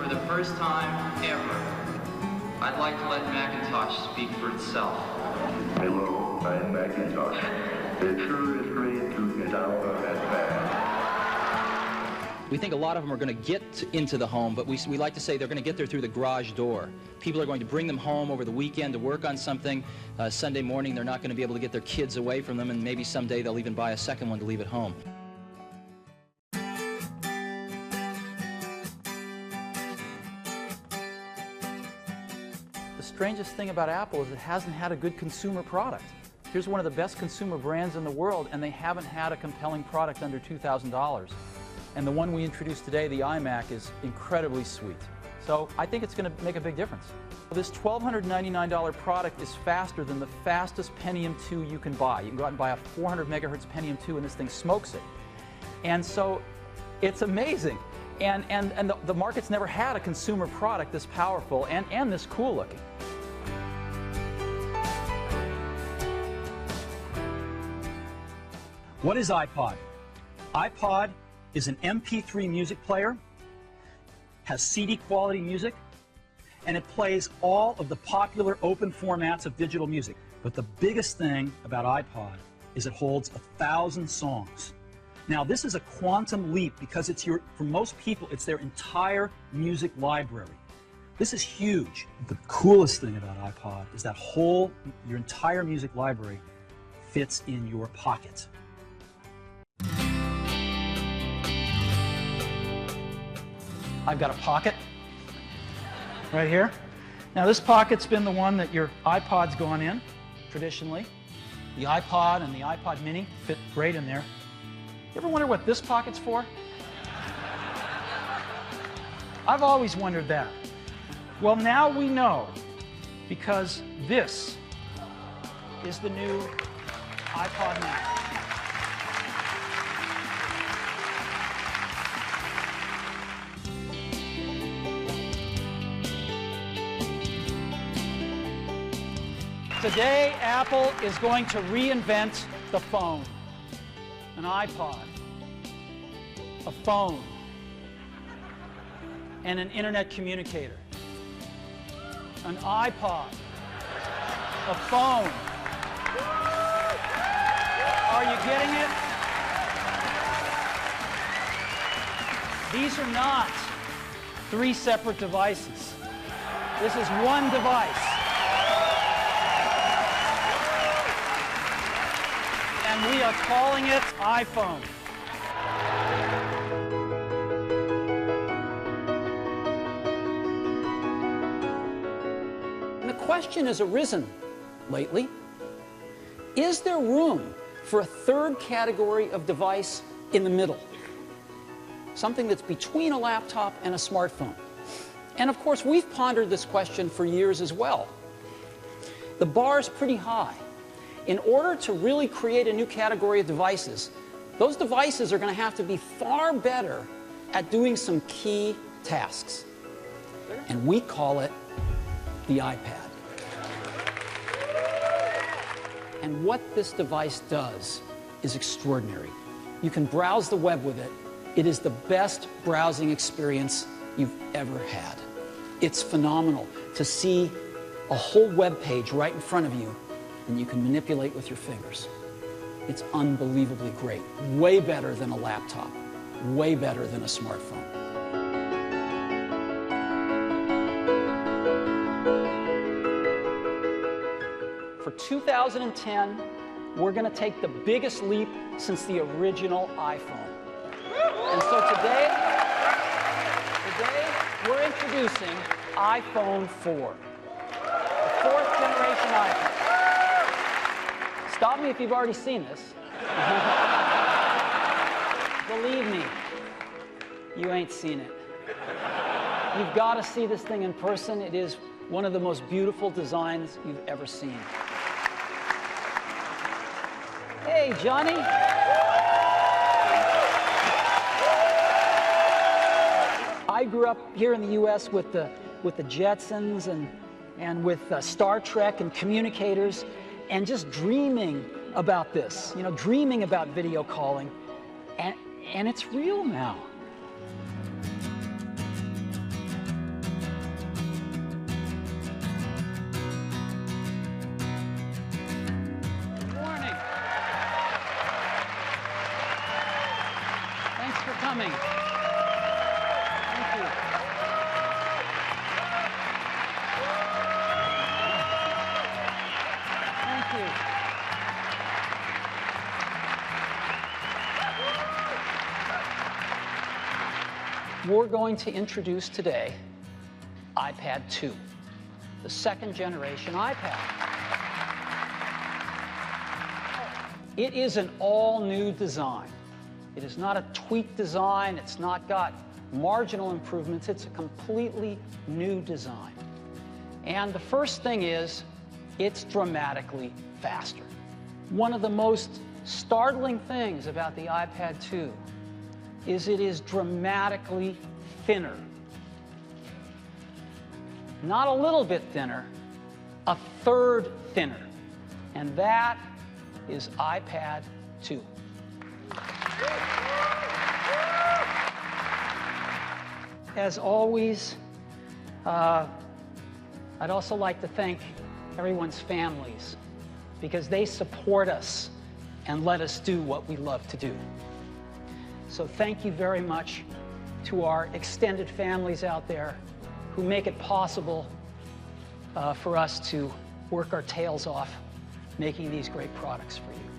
for the first time ever, I'd like to let Macintosh speak for itself. Hello, I'm Macintosh. It sure is great to get out of that van. We think a lot of them are going to get into the home, but we like to say they're going to get there through the garage door. People are going to bring them home over the weekend to work on something. Sunday morning, they're not going to be able to get their kids away from them, and maybe someday they'll even buy a second one to leave at home. The strangest thing about Apple is it hasn't had a good consumer product. Here's one of the best consumer brands in the world, and they haven't had a compelling product under $2,000. And the one we introduced today, the iMac, is incredibly sweet. So I think it's going to make a big difference. This $1,299 product is faster than the fastest Pentium 2 you can buy. You can go out and buy a 400 megahertz Pentium 2 and this thing smokes it. And so it's amazing. And the market's never had a consumer product this powerful and this cool looking. What is iPod? iPod is an MP3 music player, has CD quality music, and it plays all of the popular open formats of digital music. But the biggest thing about iPod is it holds 1,000 songs. Now this is a quantum leap because for most people it's their entire music library. This is huge. The coolest thing about iPod is that your entire music library fits in your pocket. I've got a pocket right here. Now this pocket's been the one that your iPod's gone in, traditionally. The iPod and the iPod mini fit great in there. You ever wonder what this pocket's for? I've always wondered that. Well, now we know, because this is the new iPod mini. Today, Apple is going to reinvent the phone. An iPod, a phone, and an internet communicator. An iPod, a phone. Are you getting it? These are not 3 separate devices. This is one device. And we are calling it iPhone. And the question has arisen lately, is there room for a third category of device in the middle? Something that's between a laptop and a smartphone. And of course, we've pondered this question for years as well. The bar is pretty high. In order to really create a new category of devices, those devices are going to have to be far better at doing some key tasks. And we call it the iPad. And what this device does is extraordinary. You can browse the web with it. It is the best browsing experience you've ever had. It's phenomenal to see a whole web page right in front of you and you can manipulate with your fingers. It's unbelievably great. Way better than a laptop. Way better than a smartphone. For 2010, we're going to take the biggest leap since the original iPhone. And so today we're introducing iPhone 4, the 4th generation iPhone. Stop me if you've already seen this. Believe me, you ain't seen it. You've got to see this thing in person. It is one of the most beautiful designs you've ever seen. Hey, Johnny. I grew up here in the U.S. with the Jetsons and with Star Trek and communicators, and just dreaming about this, you know, dreaming about video calling, and it's real now. You're going to introduce today iPad 2, the second generation iPad. It is an all-new design. It is not a tweaked design. It's not got marginal improvements. It's a completely new design. And the first thing is, it's dramatically faster. One of the most startling things about the iPad 2 is it is dramatically thinner. Not a little bit thinner, a third thinner. And that is iPad 2. As always, I'd also like to thank everyone's families, because they support us and let us do what we love to do. So thank you very much to our extended families out there who make it possible for us to work our tails off making these great products for you.